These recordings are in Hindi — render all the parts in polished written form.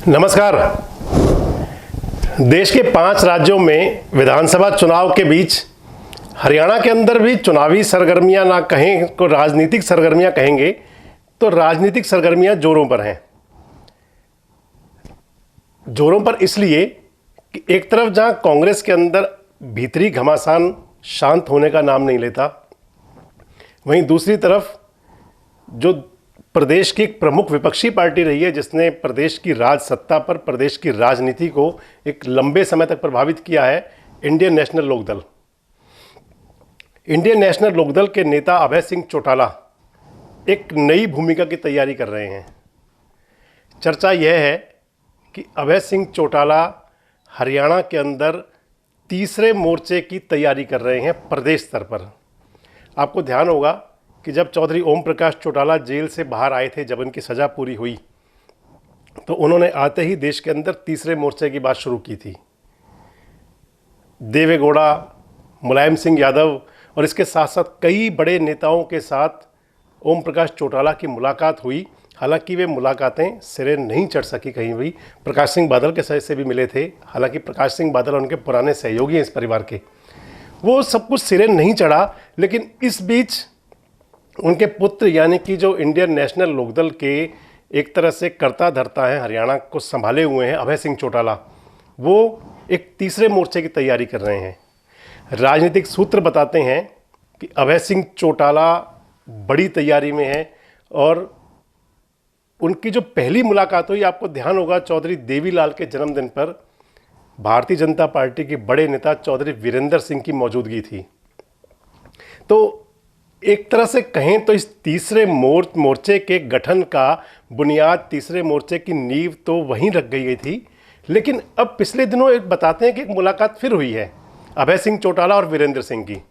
नमस्कार। देश के 5 राज्यों में विधानसभा चुनाव के बीच हरियाणा के अंदर भी चुनावी सरगर्मियां ना कहें को राजनीतिक सरगर्मियां कहेंगे तो राजनीतिक सरगर्मियां जोरों पर हैं। जोरों पर इसलिए कि एक तरफ जहां कांग्रेस के अंदर भीतरी घमासान शांत होने का नाम नहीं लेता, वहीं दूसरी तरफ जो प्रदेश की एक प्रमुख विपक्षी पार्टी रही है जिसने प्रदेश की राज सत्ता पर प्रदेश की राजनीति को एक लंबे समय तक प्रभावित किया है, Indian National Lokdal. Indian National Lokdal के नेता अभय सिंह चौटाला एक नई भूमिका की तैयारी कर रहे हैं। चर्चा यह है कि अभय सिंह चौटाला हरियाणा के अंदर तीसरे मोर्चे की तैयारी कर रहे हैं प्रदेश स्तर पर। आपको ध्यान होगा कि जब चौधरी ओम प्रकाश चौटाला जेल से बाहर आए थे, जब उनकी सज़ा पूरी हुई, तो उन्होंने आते ही देश के अंदर तीसरे मोर्चे की बात शुरू की थी। देवेगौड़ा, मुलायम सिंह यादव और इसके साथ साथ कई बड़े नेताओं के साथ ओम प्रकाश चौटाला की मुलाकात हुई। हालांकि वे मुलाकातें सिरे नहीं चढ़ सकी कहीं भी। प्रकाश सिंह बादल के सदस्य से भी मिले थे, हालांकि प्रकाश सिंह बादल उनके पुराने सहयोगी हैं इस परिवार के। वो सब कुछ सिरे नहीं चढ़ा, लेकिन इस बीच उनके पुत्र यानी कि जो इंडियन नेशनल लोकदल के एक तरह से कर्ता धर्ता हैं, हरियाणा को संभाले हुए हैं, अभय सिंह चौटाला, वो एक तीसरे मोर्चे की तैयारी कर रहे हैं। राजनीतिक सूत्र बताते हैं कि अभय सिंह चौटाला बड़ी तैयारी में हैं और उनकी जो पहली मुलाकात हुई, आपको ध्यान होगा, चौधरी देवीलाल के जन्मदिन पर भारतीय जनता पार्टी के बड़े नेता चौधरी वीरेंद्र सिंह की मौजूदगी थी। तो एक तरह से कहें तो इस तीसरे मोर्चे के गठन का बुनियाद, तीसरे मोर्चे की नींव तो वहीं रख गई थी। लेकिन अब पिछले दिनों एक बताते हैं कि एक मुलाकात फिर हुई है अभय सिंह चौटाला और वीरेंद्र सिंह की।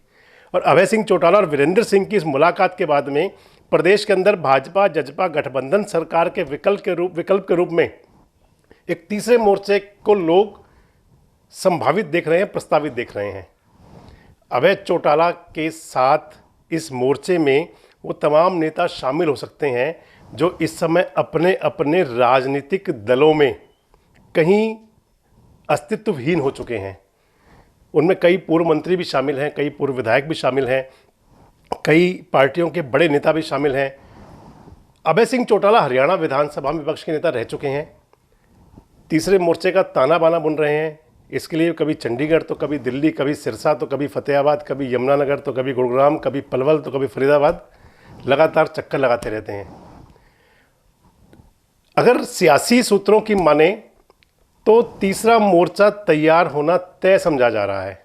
और अभय सिंह चौटाला और वीरेंद्र सिंह की इस मुलाकात के बाद में प्रदेश के अंदर भाजपा जजपा गठबंधन सरकार के विकल्प के रूप में एक तीसरे मोर्चे को लोग संभावित देख रहे हैं, प्रस्तावित देख रहे हैं। अभय चौटाला के साथ इस मोर्चे में वो तमाम नेता शामिल हो सकते हैं जो इस समय अपने अपने राजनीतिक दलों में कहीं अस्तित्वहीन हो चुके हैं। उनमें कई पूर्व मंत्री भी शामिल हैं, कई पूर्व विधायक भी शामिल हैं, कई पार्टियों के बड़े नेता भी शामिल हैं। अभय सिंह चौटाला हरियाणा विधानसभा में विपक्ष के नेता रह चुके हैं। तीसरे मोर्चे का ताना बाना बुन रहे हैं। इसके लिए कभी चंडीगढ़ तो कभी दिल्ली, कभी सिरसा तो कभी फतेहाबाद, कभी यमुनानगर तो कभी गुरुग्राम, कभी पलवल तो कभी फरीदाबाद, लगातार चक्कर लगाते रहते हैं। अगर सियासी सूत्रों की माने तो तीसरा मोर्चा तैयार होना तय समझा जा रहा है।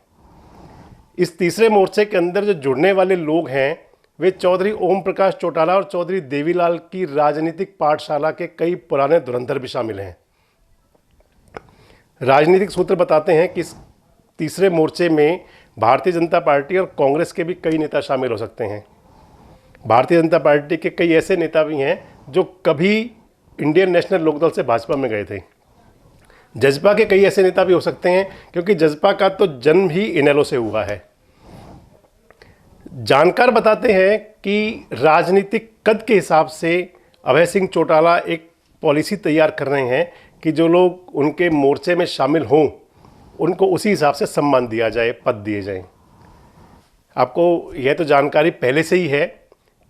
इस तीसरे मोर्चे के अंदर जो जुड़ने वाले लोग हैं वे चौधरी ओम प्रकाश चौटाला और चौधरी देवीलाल की राजनीतिक पाठशाला के कई पुराने धुरंधर भी शामिल हैं। राजनीतिक सूत्र बताते हैं कि इस तीसरे मोर्चे में भारतीय जनता पार्टी और कांग्रेस के भी कई नेता शामिल हो सकते हैं। भारतीय जनता पार्टी के कई ऐसे नेता भी हैं जो कभी इंडियन नेशनल लोकदल से भाजपा में गए थे। जजपा के कई ऐसे नेता भी हो सकते हैं क्योंकि जजपा का तो जन्म ही इनेलो से हुआ है। जानकार बताते हैं कि राजनीतिक कद के हिसाब से अभय सिंह चौटाला एक पॉलिसी तैयार कर रहे हैं कि जो लोग उनके मोर्चे में शामिल हों उनको उसी हिसाब से सम्मान दिया जाए, पद दिए जाएं। आपको यह तो जानकारी पहले से ही है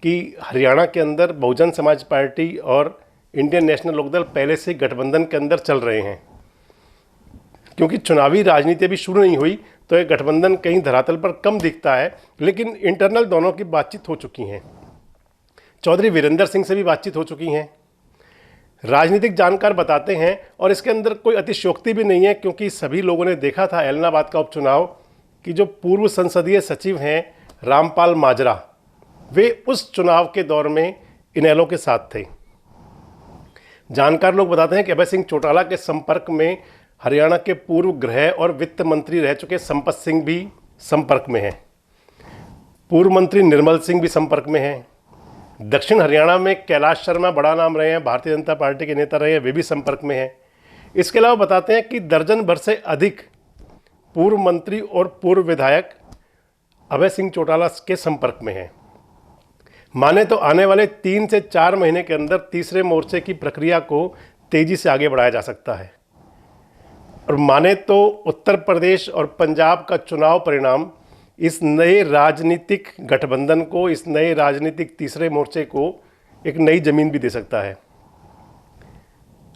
कि हरियाणा के अंदर बहुजन समाज पार्टी और इंडियन नेशनल लोकदल पहले से गठबंधन के अंदर चल रहे हैं। क्योंकि चुनावी राजनीति अभी शुरू नहीं हुई तो ये गठबंधन कहीं धरातल पर कम दिखता है, लेकिन इंटरनल दोनों की बातचीत हो चुकी हैं। चौधरी वीरेंद्र सिंह से भी बातचीत हो चुकी हैं। राजनीतिक जानकार बताते हैं, और इसके अंदर कोई अतिशयोक्ति भी नहीं है क्योंकि सभी लोगों ने देखा था एलनाबाद का उपचुनाव कि जो पूर्व संसदीय सचिव हैं रामपाल माजरा, वे उस चुनाव के दौर में इनेलो के साथ थे। जानकार लोग बताते हैं कि अभय सिंह चौटाला के संपर्क में हरियाणा के पूर्व गृह और वित्त मंत्री रह चुके संपत सिंह भी संपर्क में हैं। पूर्व मंत्री निर्मल सिंह भी संपर्क में हैं। दक्षिण हरियाणा में कैलाश शर्मा बड़ा नाम रहे हैं, भारतीय जनता पार्टी के नेता रहे हैं, वे भी संपर्क में हैं। इसके अलावा बताते हैं कि दर्जन भर से अधिक पूर्व मंत्री और पूर्व विधायक अभय सिंह चौटाला के संपर्क में हैं। माने तो आने वाले 3 से 4 महीने के अंदर तीसरे मोर्चे की प्रक्रिया को तेज़ी से आगे बढ़ाया जा सकता है। और माने तो उत्तर प्रदेश और पंजाब का चुनाव परिणाम इस नए राजनीतिक गठबंधन को, इस नए राजनीतिक तीसरे मोर्चे को एक नई ज़मीन भी दे सकता है।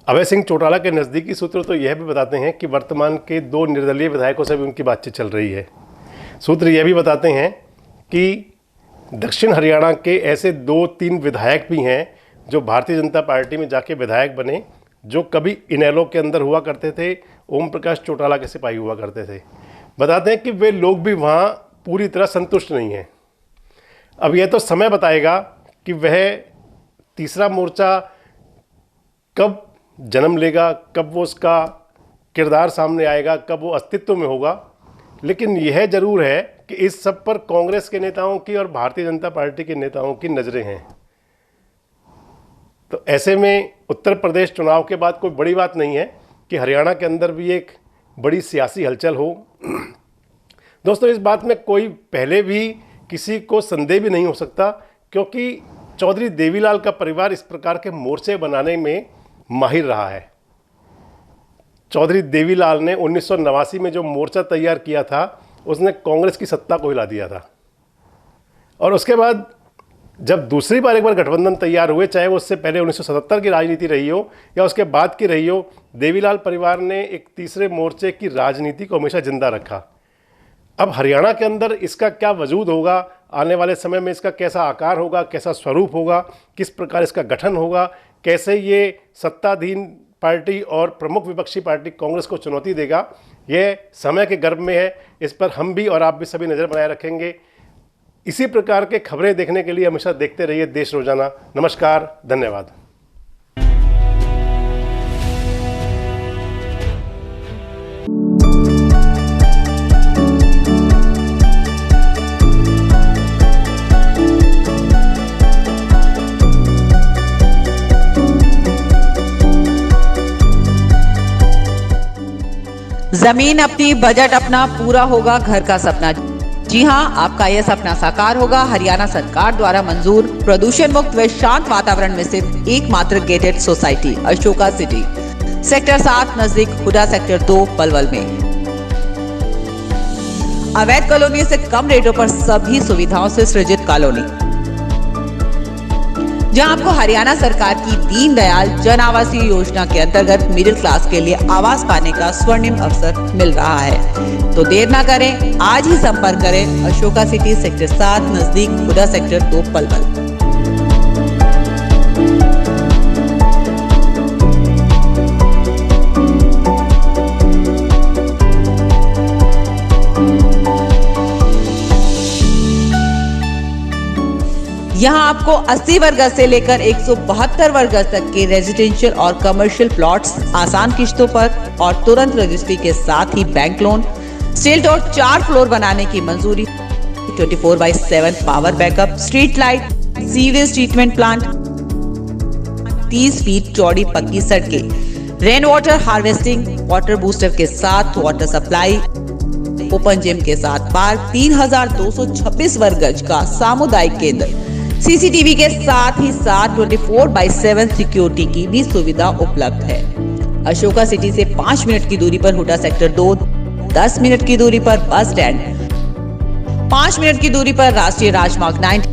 अभय सिंह चौटाला के नज़दीकी सूत्र तो यह भी बताते हैं कि वर्तमान के 2 निर्दलीय विधायकों से भी उनकी बातचीत चल रही है। सूत्र यह भी बताते हैं कि दक्षिण हरियाणा के ऐसे 2-3 विधायक भी हैं जो भारतीय जनता पार्टी में जाके विधायक बने, जो कभी इनेलो के अंदर हुआ करते थे, ओम प्रकाश चौटाला के सिपाही हुआ करते थे। बताते हैं कि वे लोग भी वहाँ पूरी तरह संतुष्ट नहीं हैं। अब यह तो समय बताएगा कि वह तीसरा मोर्चा कब जन्म लेगा, कब वो उसका किरदार सामने आएगा, कब वो अस्तित्व में होगा। लेकिन यह ज़रूर है कि इस सब पर कांग्रेस के नेताओं की और भारतीय जनता पार्टी के नेताओं की नज़रें हैं। तो ऐसे में उत्तर प्रदेश चुनाव के बाद कोई बड़ी बात नहीं है कि हरियाणा के अंदर भी एक बड़ी सियासी हलचल हो। दोस्तों, इस बात में कोई पहले भी किसी को संदेह भी नहीं हो सकता, क्योंकि चौधरी देवीलाल का परिवार इस प्रकार के मोर्चे बनाने में माहिर रहा है। चौधरी देवीलाल ने 1989 में जो मोर्चा तैयार किया था, उसने कांग्रेस की सत्ता को हिला दिया था। और उसके बाद जब दूसरी बार एक बार गठबंधन तैयार हुए, चाहे वो उससे पहले 1977 की राजनीति रही हो या उसके बाद की रही हो, देवीलाल परिवार ने एक तीसरे मोर्चे की राजनीति को हमेशा जिंदा रखा। अब हरियाणा के अंदर इसका क्या वजूद होगा, आने वाले समय में इसका कैसा आकार होगा, कैसा स्वरूप होगा, किस प्रकार इसका गठन होगा, कैसे ये सत्ताधीन पार्टी और प्रमुख विपक्षी पार्टी कांग्रेस को चुनौती देगा, यह समय के गर्भ में है। इस पर हम भी और आप भी सभी नज़र बनाए रखेंगे। इसी प्रकार के खबरें देखने के लिए हमेशा देखते रहिए देश रोजाना। नमस्कार, धन्यवाद। जमीन अपनी, बजट अपना, पूरा होगा घर का सपना। जी हां, आपका यह सपना साकार होगा। हरियाणा सरकार द्वारा मंजूर प्रदूषण मुक्त व शांत वातावरण में सिर्फ एकमात्र gated society Ashoka city, sector 7 नजदीक हुडा, सेक्टर 2 पलवल में। अवैध कॉलोनी से कम रेटों पर सभी सुविधाओं से सृजित कॉलोनी, जहां आपको हरियाणा सरकार की दीनदयाल जन आवासीय योजना के अंतर्गत मिडिल क्लास के लिए आवास पाने का स्वर्णिम अवसर मिल रहा है। तो देर ना करें, आज ही संपर्क करें अशोका सिटी, सेक्टर 7 नजदीक हुडा, सेक्टर 2 पलवल। यहाँ आपको 80 वर्ग गज से लेकर 172 वर्ग गज तक के रेजिडेंशियल और कमर्शियल प्लॉट्स आसान किश्तों पर और तुरंत रजिस्ट्री के साथ ही bank loan, steel door 4 floor बनाने की मंजूरी, 24/7 power backup, street light, sewage treatment plant, 30 feet चौड़ी पक्की सड़कें, rain water harvesting, water booster के साथ वाटर सप्लाई, ओपन जिम के साथ पार्क, 3226 वर्ग गज का सामुदायिक केंद्र, सीसीटीवी के साथ ही साथ 24/7 सिक्योरिटी की भी सुविधा उपलब्ध है। अशोका सिटी से 5 मिनट की दूरी पर हुडा सेक्टर 2, 10 मिनट की दूरी पर बस स्टैंड, 5 मिनट की दूरी पर राष्ट्रीय राजमार्ग 9,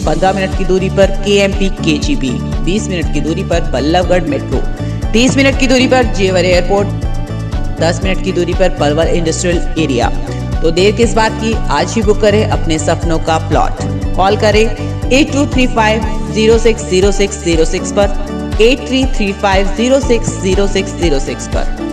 15 मिनट की दूरी पर KMP KGB, 20 मिनट की दूरी पर बल्लभगढ़ मेट्रो, 30 मिनट की दूरी पर जेवर एयरपोर्ट, 10 मिनट की दूरी पर पलवल इंडस्ट्रियल एरिया। तो देर किस बात की, आज ही बुक करें अपने सपनों का प्लॉट। कॉल करें 8235 060606 पर, 8335 060606 पर।